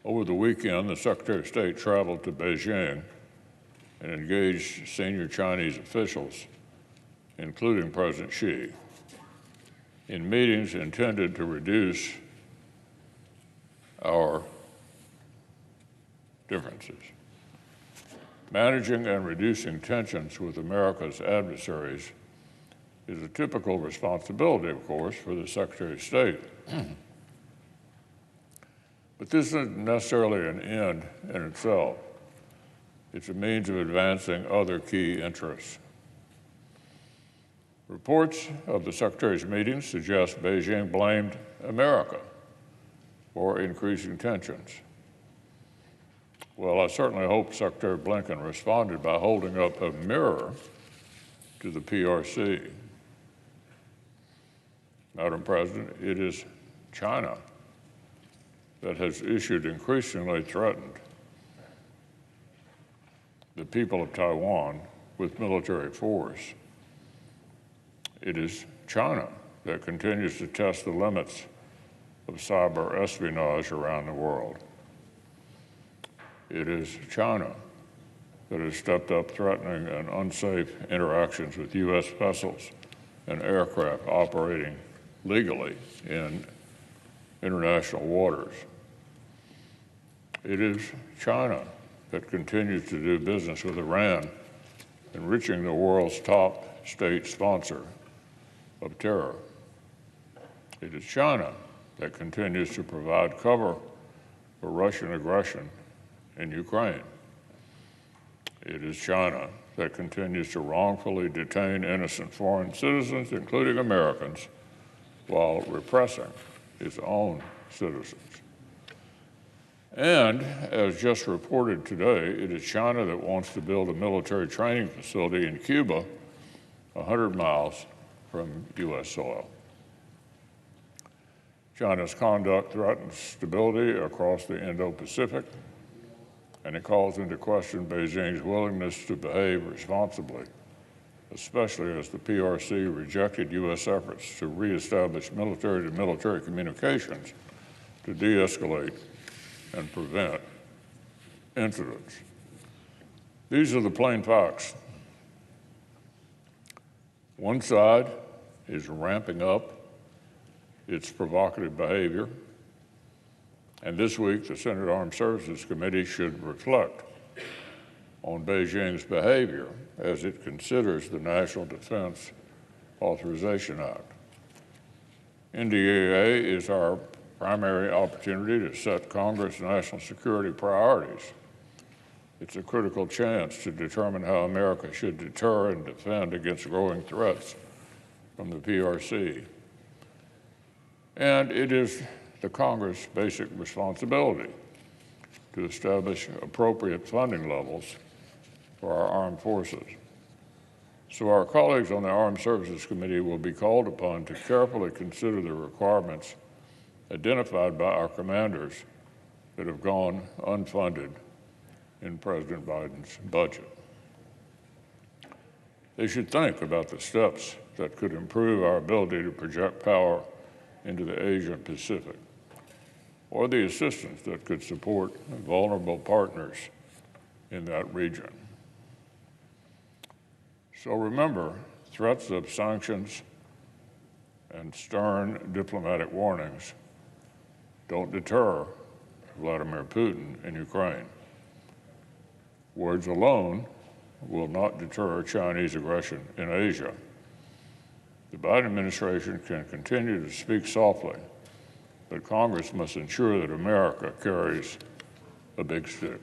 Over the weekend, the Secretary of State traveled to Beijing and engaged senior Chinese officials, including President Xi, in meetings intended to reduce our differences. Managing and reducing tensions with America's adversaries is a typical responsibility, of course, for the Secretary of State. But this isn't necessarily an end in itself. It's a means of advancing other key interests. Reports of the Secretary's meetings suggest Beijing blamed America for increasing tensions. Well, I certainly hope Secretary Blinken responded by holding up a mirror to the PRC. Madam President, it is China that has increasingly threatened the people of Taiwan with military force. It is China that continues to test the limits of cyber espionage around the world. It is China that has stepped up threatening and unsafe interactions with U.S. vessels and aircraft operating legally in international waters. It is China that continues to do business with Iran, enriching the world's top state sponsor of terror. It is China that continues to provide cover for Russian aggression in Ukraine. It is China that continues to wrongfully detain innocent foreign citizens, including Americans, while repressing its own citizens. And, as just reported today, it is China that wants to build a military training facility in Cuba 100 miles from U.S. soil. China's conduct threatens stability across the Indo-Pacific, and it calls into question Beijing's willingness to behave responsibly, especially as the PRC rejected U.S. efforts to reestablish military-to-military communications to de-escalate and prevent incidents. These are the plain facts. One side is ramping up its provocative behavior, and this week the Senate Armed Services Committee should reflect on Beijing's behavior as it considers the National Defense Authorization Act. NDAA is our primary opportunity to set Congress' national security priorities. It's a critical chance to determine how America should deter and defend against growing threats from the PRC. And it is the Congress' basic responsibility to establish appropriate funding levels for our armed forces. So our colleagues on the Armed Services Committee will be called upon to carefully consider the requirements identified by our commanders that have gone unfunded in President Biden's budget. They should think about the steps that could improve our ability to project power into the Asia Pacific, or the assistance that could support vulnerable partners in that region. So remember, threats of sanctions and stern diplomatic warnings don't deter Vladimir Putin in Ukraine. Words alone will not deter Chinese aggression in Asia. The Biden administration can continue to speak softly, but Congress must ensure that America carries a big stick.